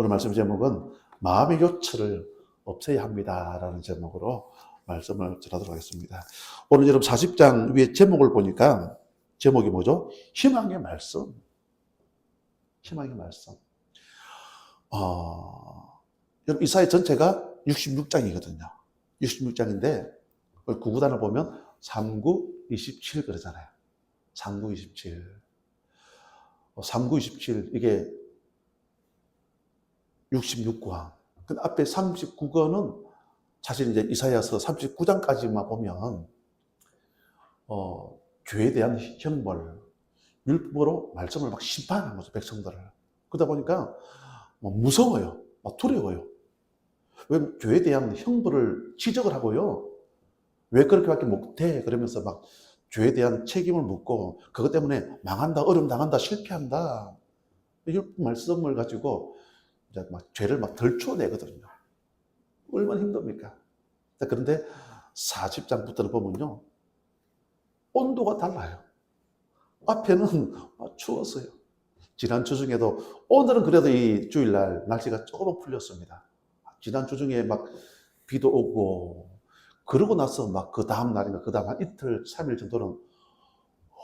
오늘 말씀 제목은 마음의 요철을 없애야 합니다라는 제목으로 말씀을 전하도록 하겠습니다. 오늘 여러분 40장 위에 제목을 보니까 제목이 뭐죠? 희망의 말씀. 희망의 말씀. 여러분 이사야 전체가 66장이거든요. 66장인데 구구단을 보면 39, 27 그러잖아요. 39, 27. 39, 27 이게 66권. 그 앞에 39권은 사실 이제 이사야서 39장까지만 보면 죄에 대한 형벌, 율법으로 말씀을 막 심판하는 거죠, 백성들을. 그러다 보니까 무서워요, 막 두려워요. 왜 죄에 대한 형벌을 지적을 하고요. 왜 그렇게밖에 못해? 그러면서 막 죄에 대한 책임을 묻고 그것 때문에 망한다, 어려움 당한다, 실패한다. 율법 말씀을 가지고 이제 막 죄를 막 덜쳐내거든요. 얼마나 힘듭니까? 그런데 40장부터는 보면요, 온도가 달라요. 앞에는 추웠어요. 지난 주 중에도, 오늘은 그래도 이 주일날 날씨가 조금 풀렸습니다. 지난 주 중에 막 비도 오고, 그러고 나서 막 그 다음 날인가, 그 다음 한 이틀, 3일 정도는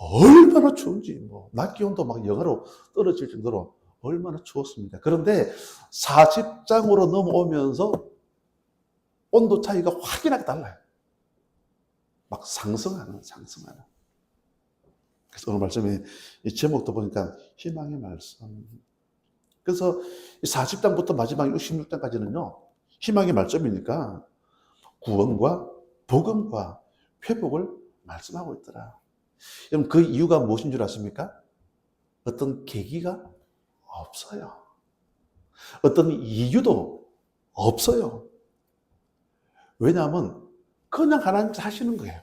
얼마나 추운지, 낮 기온도 막 영하로 떨어질 정도로 얼마나 추웠습니까? 그런데 40장으로 넘어오면서 온도 차이가 확연하게 달라요. 막 상승하는. 그래서 오늘 말씀에 이 제목도 보니까 희망의 말씀. 그래서 40장부터 마지막 66장까지는요, 희망의 말씀이니까 구원과 복음과 회복을 말씀하고 있더라. 여러분 그 이유가 무엇인 줄 아십니까? 어떤 계기가 없어요. 어떤 이유도 없어요. 왜냐하면 그냥 하나님께서 하시는 거예요.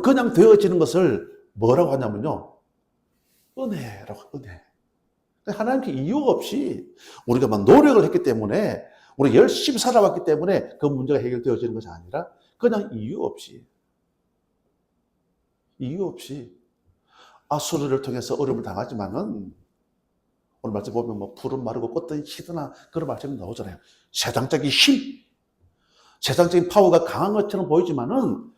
그냥 되어지는 것을 뭐라고 하냐면요, 은혜라고. 은혜. 하나님께 이유 없이 우리가 막 노력을 했기 때문에, 우리 열심히 살아왔기 때문에 그 문제가 해결되어지는 것이 아니라 그냥 이유 없이 아수르를 통해서 어려움을 당하지만은, 오늘 말씀 보면 푸른 마르고 꽃들이 시드나 그런 말씀이 나오잖아요. 세상적인 힘, 세상적인 파워가 강한 것처럼 보이지만은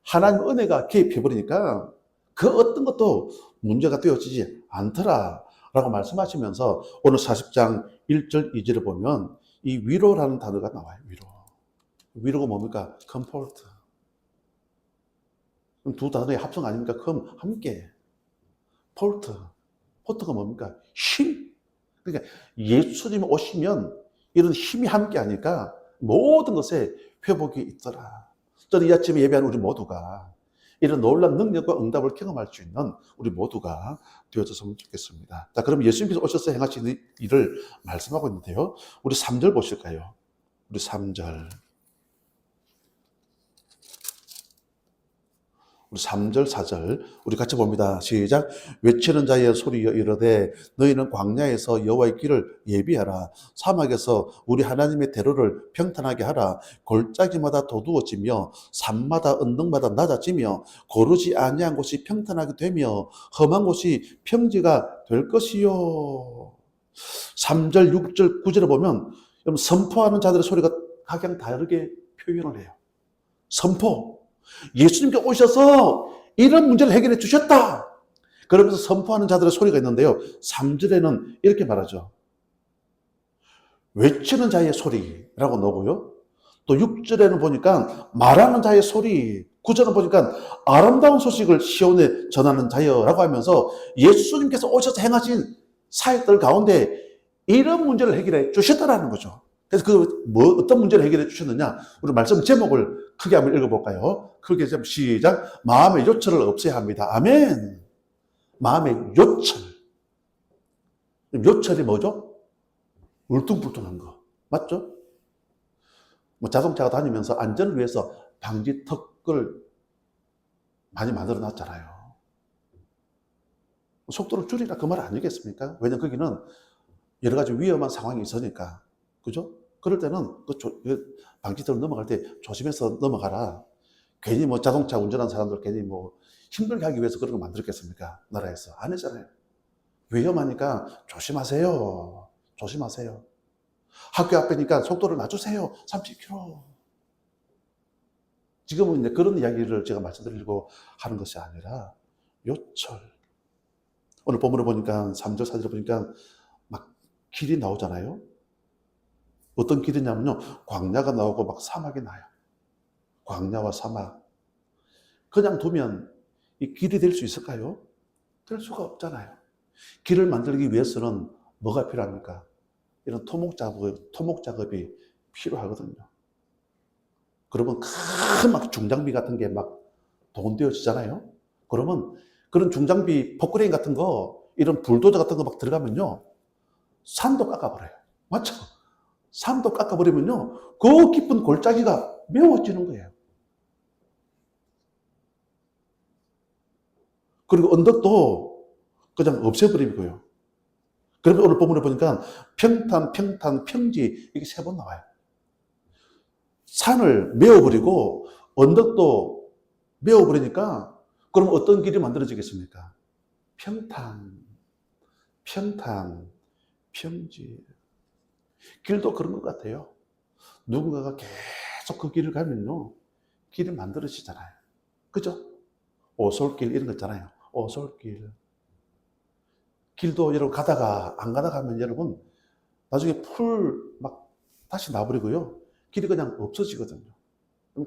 하나님 은혜가 개입해버리니까 그 어떤 것도 문제가 되어지지 않더라라고 말씀하시면서 오늘 40장 1절 2절을 보면 이 위로라는 단어가 나와요. 위로가 뭡니까? comfort. 두 단어의 합성 아닙니까? 함께. port가 뭡니까? 힘. 그러니까 예수님이 오시면 이런 힘이 함께 하니까 모든 것에 회복이 있더라. 저는 이 아침에 예배하는 우리 모두가 이런 놀라운 능력과 응답을 경험할 수 있는 우리 모두가 되어졌으면 좋겠습니다. 자, 그럼 예수님께서 오셔서 행하시는 일을 말씀하고 있는데요. 우리 3절 보실까요? 우리 3절. 우리 3절, 4절 우리 같이 봅니다. 시작. 외치는 자의 소리여 이르되 너희는 광야에서 여호와의 길을 예비하라. 사막에서 우리 하나님의 대로를 평탄하게 하라. 골짜기마다 도두어지며 산마다 언덕마다 낮아지며 고르지 아니한 곳이 평탄하게 되며 험한 곳이 평지가 될 것이요. 3절, 6절, 9절을 보면 선포하는 자들의 소리가 각양 다르게 표현을 해요. 선포. 예수님께 오셔서 이런 문제를 해결해 주셨다. 그러면서 선포하는 자들의 소리가 있는데요. 3절에는 이렇게 말하죠. 외치는 자의 소리라고 나오고요. 또 6절에는 보니까 말하는 자의 소리, 9절은 보니까 아름다운 소식을 시온에 전하는 자여라고 하면서 예수님께서 오셔서 행하신 사역들 가운데 이런 문제를 해결해 주셨다라는 거죠. 그래서 어떤 문제를 해결해 주셨느냐? 우리 말씀 제목을 크게 한번 읽어볼까요? 크게 좀 시작. 마음의 요철을 없애야 합니다. 아멘. 마음의 요철. 요철이 뭐죠? 울퉁불퉁한 거. 맞죠? 자동차가 다니면서 안전을 위해서 방지턱을 많이 만들어 놨잖아요. 속도를 줄이라 그 말 아니겠습니까? 왜냐면 거기는 여러 가지 위험한 상황이 있으니까. 그죠? 그럴 때는 방지턱을 넘어갈 때 조심해서 넘어가라. 괜히 자동차 운전하는 사람들 괜히 힘들게 하기 위해서 그런 거 만들었겠습니까? 나라에서. 안 했잖아요. 위험하니까 조심하세요. 조심하세요. 학교 앞이니까 속도를 낮추세요. 30km. 지금은 이제 그런 이야기를 제가 말씀드리려고 하는 것이 아니라 요철. 오늘 본문을 보니까 3절, 4절 보니까 막 길이 나오잖아요. 어떤 길이냐면요. 광야가 나오고 막 사막이 나요. 광야와 사막. 그냥 두면 이 길이 될 수 있을까요? 될 수가 없잖아요. 길을 만들기 위해서는 뭐가 필요합니까? 이런 토목 작업이 필요하거든요. 그러면 큰 막 중장비 같은 게 막 동원되어지잖아요. 그러면 그런 중장비, 포크레인 같은 거, 이런 불도저 같은 거 막 들어가면요. 산도 깎아버려요. 맞죠? 산도 깎아버리면요. 그 깊은 골짜기가 메워지는 거예요. 그리고 언덕도 그냥 없애버리고요. 그래서 오늘 본문에 보니까 평탄, 평지 이게 3번 나와요. 산을 메워버리고 언덕도 메워버리니까 그럼 어떤 길이 만들어지겠습니까? 평탄, 평지. 길도 그런 것 같아요. 누군가가 계속 그 길을 가면요. 길이 만들어지잖아요. 그죠? 오솔길 이런 거 있잖아요. 오솔길. 길도 여러분 가다가 안 가다가 하면 여러분 나중에 풀 막 다시 나버리고요. 길이 그냥 없어지거든요.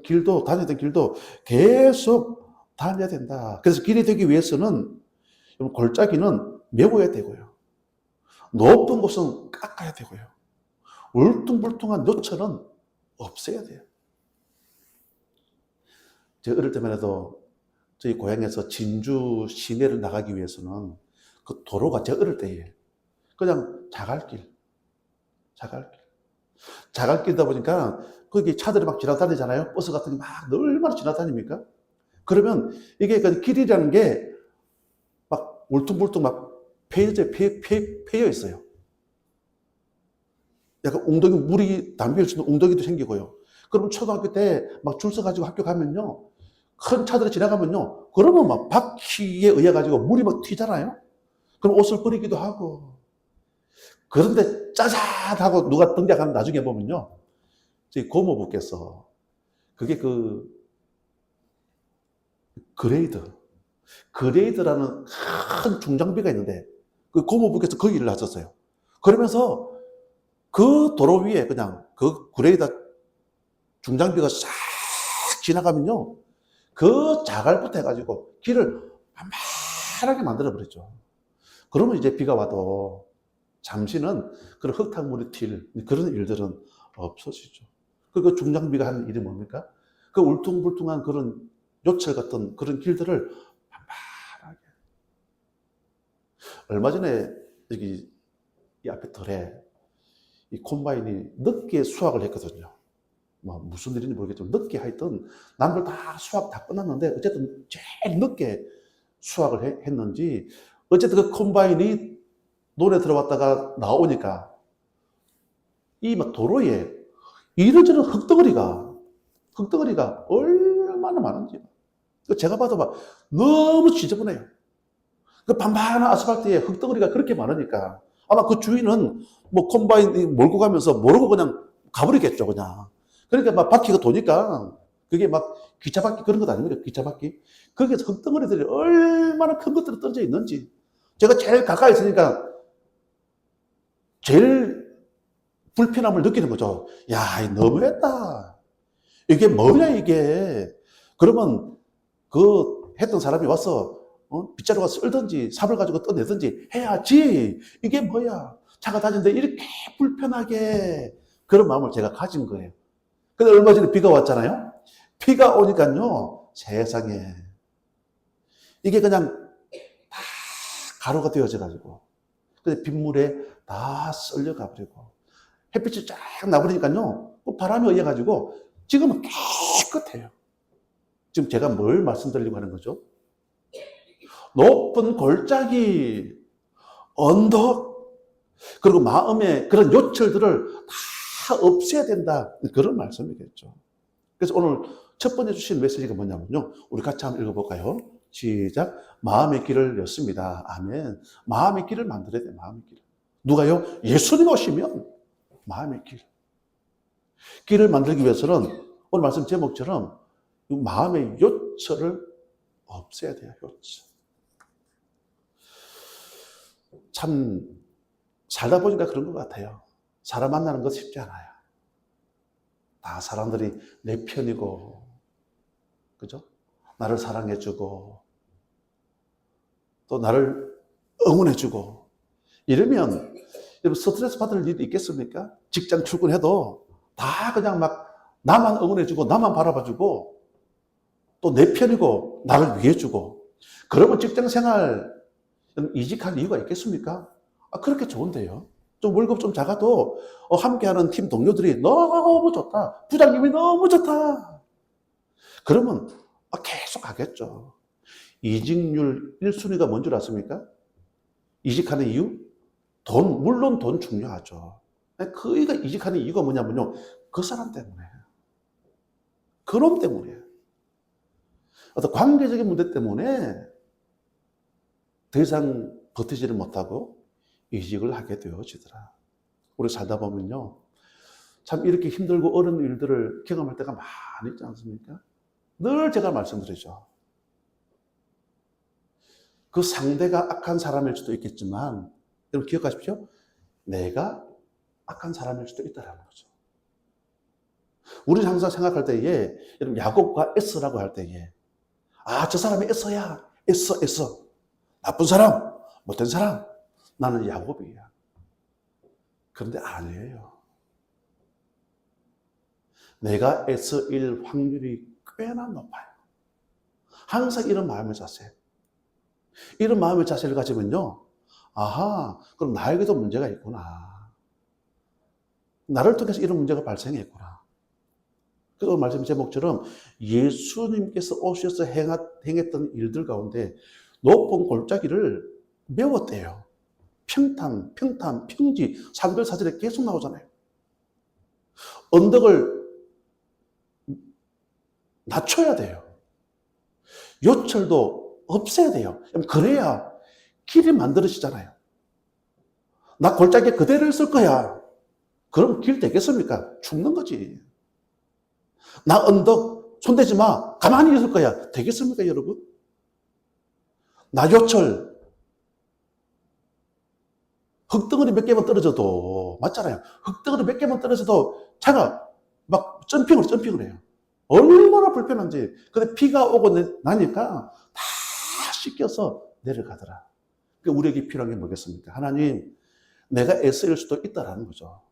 길도 다니던 길도 계속 다녀야 된다. 그래서 길이 되기 위해서는 골짜기는 메워야 되고요. 높은 곳은 깎아야 되고요. 울퉁불퉁한 요철은 없애야 돼요. 제가 어릴 때만 해도 저희 고향에서 진주 시내를 나가기 위해서는 그 도로가 제가 어릴 때에 그냥 자갈길이다 보니까 거기 차들이 막 지나다니잖아요. 버스 같은 게 막 얼마나 지나다닙니까? 그러면 이게 그 길이라는 게 막 울퉁불퉁 막 패여 있어요. 약간 웅덩이 물이 담길 수 있는 웅덩이도 생기고요. 그러면 초등학교 때 막 줄 서가지고 학교 가면요. 큰 차들이 지나가면요. 그러면 막 바퀴에 의해 가지고 물이 막 튀잖아요. 그럼 옷을 버리기도 하고. 그런데 짜잔 하고 누가 등장하는 나중에 보면요. 저희 고모부께서 그게 그 그레이드라는 큰 중장비가 있는데 그 고모부께서 그 일을 하셨어요. 그러면서 그 도로 위에 그냥 그 그레이더 중장비가 싹 지나가면요. 그 자갈부터 해가지고 길을 만만하게 만들어버렸죠. 그러면 이제 비가 와도 잠시는 그런 흙탕물이 튈 그런 일들은 없어지죠. 그 중장비가 하는 일이 뭡니까? 그 울퉁불퉁한 그런 요철 같은 그런 길들을 만만하게. 얼마 전에 여기 이 앞에 덜에 이 콤바인이 늦게 수확을 했거든요. 뭐 무슨 일인지 모르겠지만 늦게 하여튼 남들 다 수확 다 끝났는데 어쨌든 제일 늦게 수확을 했는지 어쨌든 그 콤바인이 논에 들어왔다가 나오니까 이 막 도로에 이러저러 흙덩어리가 얼마나 많은지 제가 봐도 막 너무 지저분해요. 그 반반한 아스팔트에 흙덩어리가 그렇게 많으니까 아마 그 주인은 뭐 콤바인 몰고 가면서 모르고 그냥 가버리겠죠 그냥. 그러니까 막 바퀴가 도니까 그게 막 기차 바퀴 그런 것 아닙니까? 기차 바퀴. 거기에서 흙덩어리들이 얼마나 큰 것들이 떨어져 있는지 제가 제일 가까이 있으니까 제일 불편함을 느끼는 거죠. 야, 너무했다. 이게 뭐냐 이게. 그러면 그 했던 사람이 와서 빗자루가 쓸든지 삽을 가지고 떠내든지 해야지. 이게 뭐야. 차가 다니는데 이렇게 불편하게 그런 마음을 제가 가진 거예요. 근데 얼마 전에 비가 왔잖아요. 비가 오니까요. 세상에 이게 그냥 다 가루가 되어져 가지고 근데 빗물에 다 썰려가 버리고 햇빛이 쫙 나버리니까요. 바람에 의해 가지고 지금은 깨끗해요. 지금 제가 뭘 말씀드리려고 하는 거죠? 높은 골짜기, 언덕, 그리고 마음의 그런 요철들을 다 없애야 된다. 그런 말씀이겠죠. 그래서 오늘 첫 번째 주신 메시지가 뭐냐면요. 우리 같이 한번 읽어볼까요? 시작. 마음의 길을 였습니다. 아멘. 마음의 길을 만들어야 돼요. 마음의 길. 누가요? 예수님 오시면 마음의 길. 길을 만들기 위해서는 오늘 말씀 제목처럼 이 마음의 요철을 없애야 돼요. 요철. 참 살다 보니까 그런 것 같아요. 사람 만나는 거 쉽지 않아요. 다 사람들이 내 편이고, 그죠? 나를 사랑해주고, 또 나를 응원해주고, 이러면 여러분 스트레스 받을 일이 있겠습니까? 직장 출근해도 다 그냥 막 나만 응원해주고, 나만 바라봐주고, 또 내 편이고, 나를 위해주고, 그러면 직장 생활 이직할 이유가 있겠습니까? 그렇게 좋은데요. 좀 월급 좀 작아도 함께하는 팀 동료들이 너무 좋다. 부장님이 너무 좋다. 그러면 계속 하겠죠. 이직률 1순위가 뭔 줄 아십니까? 이직하는 이유? 돈, 물론 돈 중요하죠. 그이가 이직하는 이유가 뭐냐면요. 그 사람 때문에. 그놈 때문에. 어떤 관계적인 문제 때문에 더 이상 버티지를 못하고 이직을 하게 되어지더라. 우리 살다 보면요. 참 이렇게 힘들고 어려운 일들을 경험할 때가 많이 있지 않습니까? 늘 제가 말씀드리죠. 그 상대가 악한 사람일 수도 있겠지만, 여러분 기억하십시오. 내가 악한 사람일 수도 있다는 거죠. 우리는 항상 생각할 때에, 여러분 야곱과 에서라고 할 때에, 저 사람이 에서야. 에서. 나쁜 사람, 못된 사람. 나는 야곱이야. 그런데 아니에요. 내가 에서일 확률이 꽤나 높아요. 항상 이런 마음의 자세. 이런 마음의 자세를 가지면요. 그럼 나에게도 문제가 있구나. 나를 통해서 이런 문제가 발생했구나. 그 말씀 제목처럼 예수님께서 오셔서 행했던 일들 가운데 높은 골짜기를 메웠대요. 평탄, 평지, 산별사절에 계속 나오잖아요. 언덕을 낮춰야 돼요. 요철도 없애야 돼요. 그래야 길이 만들어지잖아요. 나 골짜기에 그대로 있을 거야. 그럼 길 되겠습니까? 죽는 거지. 나 언덕 손대지 마. 가만히 있을 거야. 되겠습니까, 여러분? 나 요철 흙덩어리 몇 개만 떨어져도 맞잖아요. 흙덩어리 몇 개만 떨어져도 차가 막 점핑을 해요. 얼마나 불편한지. 근데 비가 오고 나니까 다 씻겨서 내려가더라. 우리에게 필요한 게 뭐겠습니까? 하나님, 내가 애쓰일 수도 있다라는 거죠.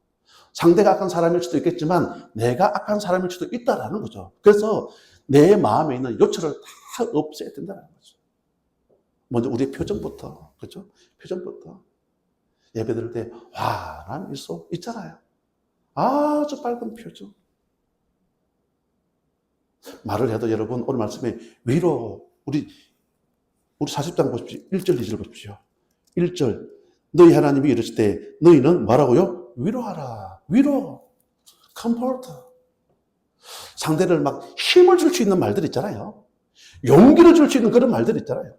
상대가 악한 사람일 수도 있겠지만 내가 악한 사람일 수도 있다라는 거죠. 그래서 내 마음에 있는 요철을 다 없애야 된다는 거죠. 먼저 우리의 표정부터, 그렇죠? 표정부터. 예배 드릴 때 환한 미소 있잖아요. 아주 밝은 표정. 말을 해도 여러분 오늘 말씀에 위로 우리 40장 보십시오. 1절 2절 보십시오. 1절 너희 하나님이 이르실 때 너희는 뭐라고요? 위로하라. 위로. 컴포트. 상대를 막 힘을 줄 수 있는 말들 있잖아요. 용기를 줄 수 있는 그런 말들 있잖아요.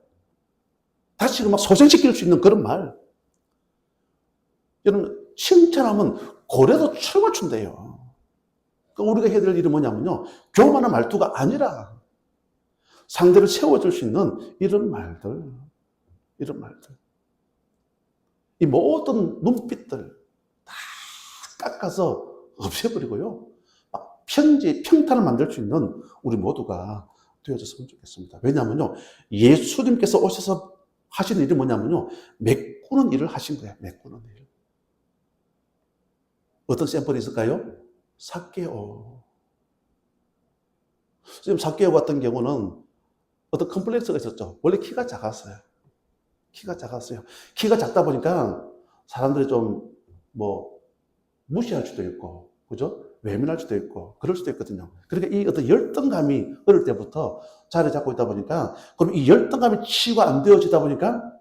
다시 막 소생시킬 수 있는 그런 말. 여러분 칭찬하면 고래도 춤을 춘대요. 우리가 해야 될 일은 뭐냐면요. 교만한 말투가 아니라 상대를 세워줄 수 있는 이런 말들. 이 모든 눈빛들 다 깎아서 없애버리고요. 막 평탄을 만들 수 있는 우리 모두가 되어졌으면 좋겠습니다. 왜냐하면요. 예수님께서 오셔서 하신 일이 뭐냐면요. 메꾸는 일을 하신 거예요. 메꾸는 일. 어떤 샘플이 있을까요? 삭개오. 지금 삭개오 같은 경우는 어떤 컴플렉스가 있었죠. 원래 키가 작았어요. 키가 작다 보니까 사람들이 좀 무시할 수도 있고, 그죠? 외면할 수도 있고, 그럴 수도 있거든요. 그러니까 이 어떤 열등감이 어릴 때부터 자리 잡고 있다 보니까, 그럼 이 열등감이 치유가 안 되어지다 보니까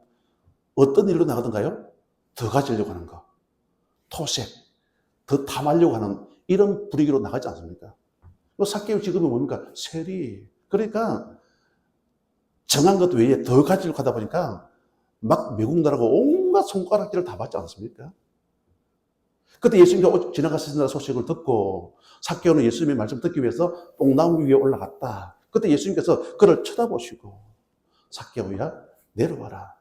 어떤 일로 나가던가요? 더 가지려고 하는 거. 토색, 더 탐하려고 하는 이런 분위기로 나가지 않습니까? 삭개오 지금은 뭡니까? 세리. 그러니까 정한 것 외에 더 가지려고 하다 보니까 막 미국 나라고 온갖 손가락질을 다 받지 않습니까? 그때 예수님이 지나가신다는 소식을 듣고 삭개오는 예수님의 말씀 듣기 위해서 뽕나무 위에 올라갔다. 그때 예수님께서 그를 쳐다보시고 삭개오야 내려와라.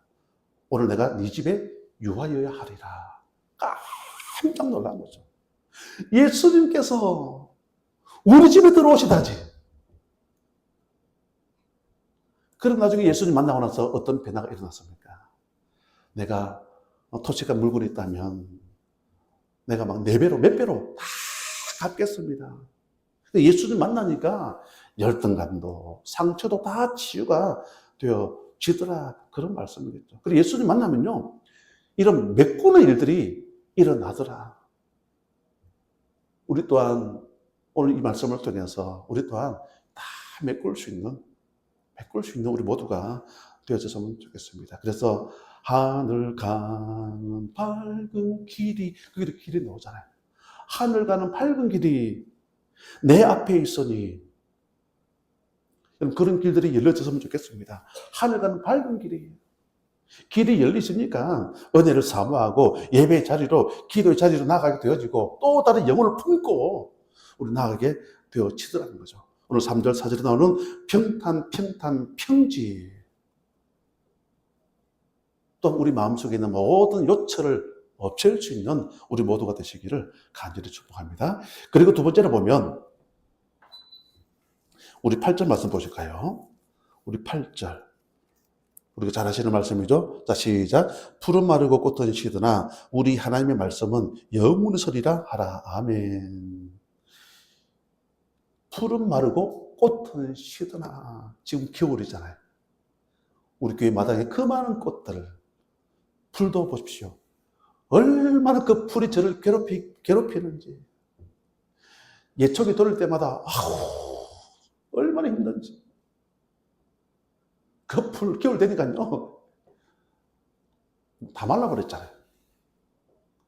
오늘 내가 네 집에 유하여야 하리라. 깜짝 놀란 거죠. 예수님께서 우리 집에 들어오시다지. 그럼 나중에 예수님 만나고 나서 어떤 변화가 일어났습니까? 내가 토치가 물건이 있다면 내가 막 4배로 몇 배로 다 갚겠습니다. 예수님 만나니까 열등감도 상처도 다 치유가 되어지더라. 그런 말씀이겠죠. 그리고 예수님 만나면요, 이런 메꾸는 일들이 일어나더라. 우리 또한 오늘 이 말씀을 통해서 우리 또한 다 메꿀 수 있는 우리 모두가 되어졌으면 좋겠습니다. 그래서 하늘 가는 밝은 길이, 그 길이 나오잖아요. 하늘 가는 밝은 길이 내 앞에 있으니 그런 길들이 열려졌으면 좋겠습니다. 하늘 가는 밝은 길이 열리시니까 은혜를 사모하고 예배의 자리로, 기도의 자리로 나가게 되어지고 또 다른 영혼을 품고 우리 나가게 되어지더라는 거죠. 오늘 3절 4절에 나오는 평탄, 평지. 또 우리 마음속에 있는 모든 요철을 없앨 수 있는 우리 모두가 되시기를 간절히 축복합니다. 그리고 두 번째로 보면 우리 8절 말씀 보실까요? 우리 8절. 우리가 잘 아시는 말씀이죠? 자, 시작. 푸른 마르고 꽃은 시드나 우리 하나님의 말씀은 영원히 서리라 하라. 아멘. 푸른 마르고 꽃은 시드나. 지금 겨울이잖아요. 우리 교회 마당에 그 많은 꽃들, 풀도 보십시오. 얼마나 그 풀이 저를 괴롭히는지. 예초기 돌릴 때마다 얼마나 힘든지. 그 풀 겨울 되니까요 다 말라버렸잖아요.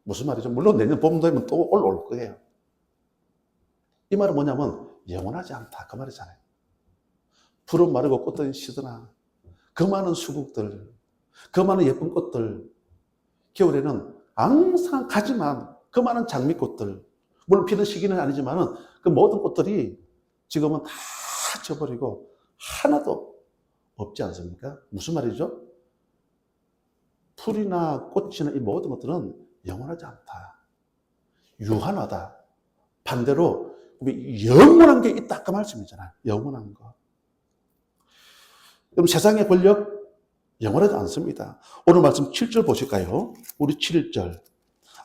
무슨 말이죠? 물론 내년 봄 되면 또 올라올 거예요. 이 말은 뭐냐면 영원하지 않다 그 말이잖아요. 풀은 마르고 꽃은 시드나 그 많은 수국들, 그 많은 예쁜 꽃들, 겨울에는 항상 가지만 그 많은 장미꽃들, 물론 피는 시기는 아니지만 그 모든 꽃들이 지금은 다 져버리고 하나도 없지 않습니까? 무슨 말이죠? 풀이나 꽃이나 이 모든 것들은 영원하지 않다. 유한하다. 반대로 영원한 게 있다 그 말씀이잖아요. 영원한 거. 그럼 세상의 권력 영원하지 않습니다. 오늘 말씀 7절 보실까요? 우리 7절.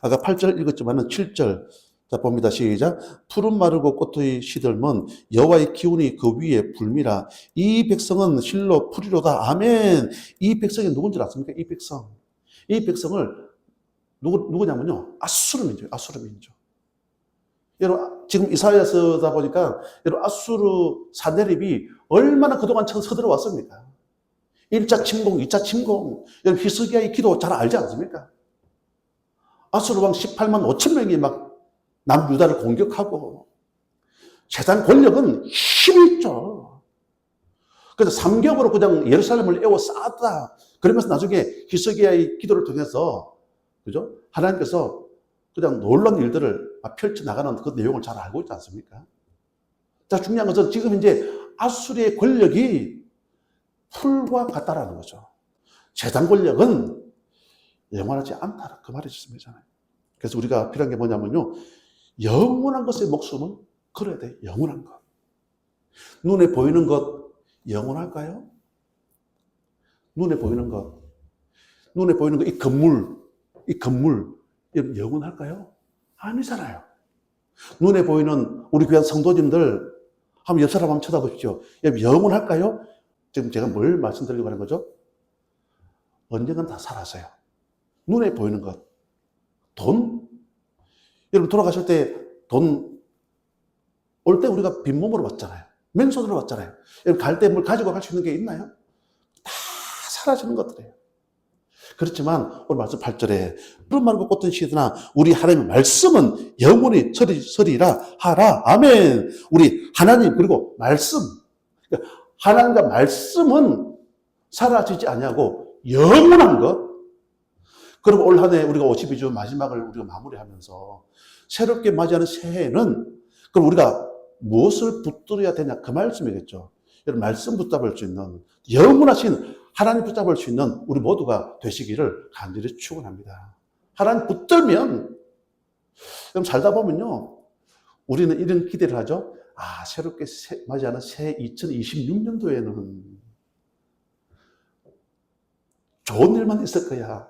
아까 8절 읽었지만 7절. 자, 봅니다. 시작. 푸른 마르고 꽃의 시들면 여호와의 기운이 그 위에 불미라. 이 백성은 실로 풀이로다. 아멘. 이 백성이 누군지 아십니까? 이 백성. 이 백성을 누구냐면요. 아수르 민족이에요. 아수르 민족. 여러분, 지금 이사야서다 보니까 여러분 아수르 사내립이 얼마나 그동안 서들어왔습니까? 1차 침공, 2차 침공. 여러분 히스기야의 기도 잘 알지 않습니까? 아수르 왕 18만 5천 명이 막 남유다를 공격하고 세상 권력은 힘이 있죠. 그래서 3겹으로 그냥 예루살렘을 에워싸다. 그러면서 나중에 히스기야의 기도를 통해서 그죠? 하나님께서 그냥 놀라운 일들을 펼쳐나가는 그 내용을 잘 알고 있지 않습니까? 자, 중요한 것은 지금 이제 아수르의 권력이 풀과 같다라는 거죠. 세상 권력은 영원하지 않다. 그 말이 있습니다. 그래서 우리가 필요한 게 뭐냐면요. 영원한 것의 목숨은 걸어야 돼. 영원한 것. 눈에 보이는 것 영원할까요? 눈에 보이는 것. 눈에 보이는 것, 이 건물 영원할까요? 아니잖아요. 눈에 보이는 우리 귀한 성도님들 한번 옆 사람 한번 쳐다보십시오. 영원할까요? 지금 제가 뭘 말씀드리려고 하는 거죠? 언젠간 다 사라져요. 눈에 보이는 것. 돈? 여러분 돌아가실 때 돈 올 때 우리가 빈몸으로 왔잖아요. 맨손으로 왔잖아요. 여러분 갈 때 뭘 가지고 갈 수 있는 게 있나요? 다 사라지는 것들이에요. 그렇지만 오늘 말씀 8절에 푸른 마르고 꽃은 시드나 우리 하나님의 말씀은 영원히 서리라 하라. 아멘. 우리 하나님 그리고 말씀. 하나님과 말씀은 사라지지 아니하고 영원한 것. 그럼 올 한 해 우리가 52주 마지막을 우리가 마무리하면서 새롭게 맞이하는 새해에는 그럼 우리가 무엇을 붙들어야 되냐 그 말씀이겠죠. 여러분 말씀 붙잡을 수 있는 영원하신 하나님 붙잡을 수 있는 우리 모두가 되시기를 간절히 축원합니다. 하나님 붙들면 그럼 살다 보면요 우리는 이런 기대를 하죠. 아 새롭게 맞이하는 새 2026년도에는 좋은 일만 있을 거야.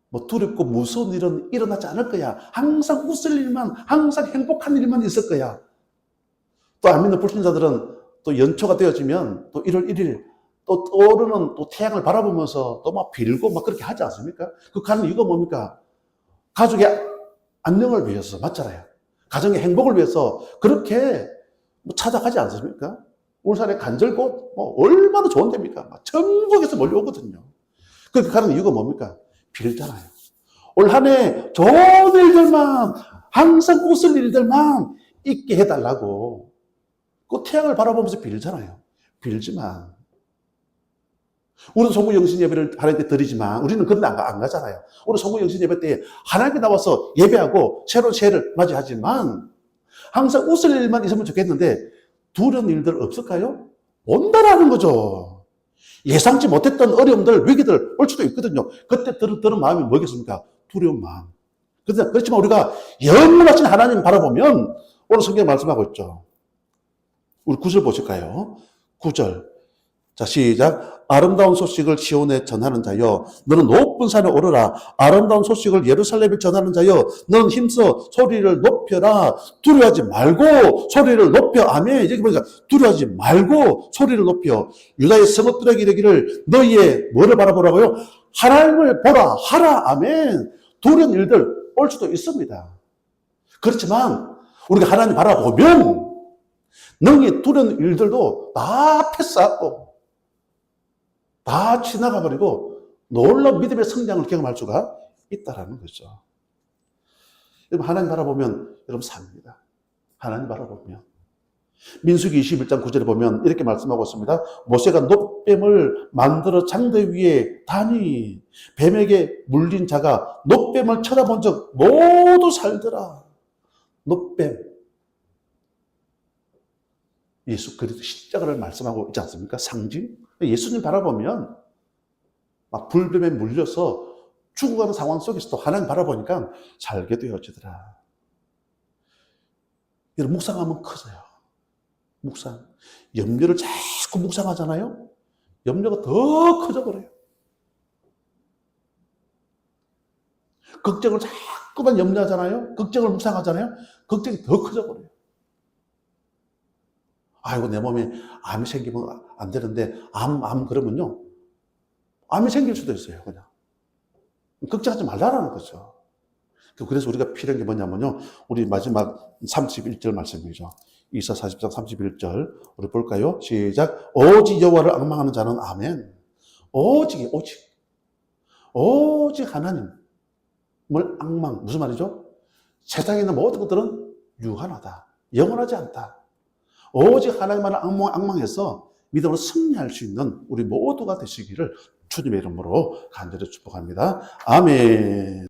뭐 두렵고 무서운 일은 일어나지 않을 거야. 항상 웃을 일만, 항상 행복한 일만 있을 거야. 또 안 믿는 불신자들은 또 연초가 되어지면 또 1월 1일 또 떠오르는 또 태양을 바라보면서 또 막 빌고 막 그렇게 하지 않습니까? 그 가는 이유가 뭡니까? 가족의 안녕을 위해서, 맞잖아요. 가정의 행복을 위해서 그렇게 뭐 찾아가지 않습니까? 울산의 간절곶 뭐 얼마나 좋은 데입니까? 막 전국에서 몰려오거든요. 그렇게 가는 이유가 뭡니까? 빌잖아요. 올 한 해 좋은 일들만, 항상 웃을 일들만 있게 해달라고 그 태양을 바라보면서 빌잖아요. 빌지만 우리는 송구영신 예배를 하나님께 드리지만 우리는 그런 데 안 가잖아요. 우리 송구영신 예배 때 하나님께 나와서 예배하고 새로운 새해를 맞이하지만 항상 웃을 일만 있으면 좋겠는데 두려운 일들 없을까요? 온다라는 거죠. 예상치 못했던 어려움들, 위기들 올 수도 있거든요. 그때 드는 마음이 뭐겠습니까? 두려운 마음. 그렇지만 우리가 영원하신 하나님 바라보면 오늘 성경 말씀하고 있죠. 우리 9절 보실까요? 9절. 자, 시작. 아름다운 소식을 시온에 전하는 자여, 너는 높은 산에 오르라. 아름다운 소식을 예루살렘에 전하는 자여, 너는 힘써 소리를 높여라. 두려워하지 말고 소리를 높여. 아멘. 여기 보니까 두려워하지 말고 소리를 높여. 유다의 성읍들에게 이르기를 너희의 뭐를 바라보라고요? 하나님을 보라. 하라. 아멘. 두려운 일들 올 수도 있습니다. 그렇지만 우리가 하나님 바라보면 너희 두려운 일들도 다 패스하고 다 지나가 버리고 놀라운 믿음의 성장을 경험할 수가 있다라는 거죠. 여러분 하나님 바라보면 여러분 삽니다. 하나님 바라보면 민수기 21장 9절에 보면 이렇게 말씀하고 있습니다. 모세가 놋뱀을 만들어 장대 위에 다니 뱀에게 물린 자가 놋뱀을 쳐다본 적 모두 살더라. 놋뱀 예수 그리스도 십자가를 말씀하고 있지 않습니까? 상징? 예수님 바라보면 막 불뱀에 물려서 죽어가는 상황 속에서도 하나님 바라보니까 살게 되어지더라. 여러분 묵상하면 커져요. 묵상. 염려를 자꾸 묵상하잖아요. 염려가 더 커져버려요. 걱정을 자꾸만 염려하잖아요. 걱정을 묵상하잖아요. 걱정이 더 커져버려요. 아이고 내 몸에 암이 생기면 안 되는데 암 그러면요 암이 생길 수도 있어요. 그냥 걱정하지 말라라는 거죠. 그래서 우리가 필요한 게 뭐냐면요 우리 마지막 31절 말씀이죠. 이사 40장 31절 우리 볼까요? 시작. 오직 여호와를 앙망하는 자는 아멘. 오직 하나님을 앙망. 무슨 말이죠? 세상에 있는 모든 것들은 유한하다. 영원하지 않다. 오직 하나님만을 앙망해서 믿음으로 승리할 수 있는 우리 모두가 되시기를 주님의 이름으로 간절히 축복합니다. 아멘.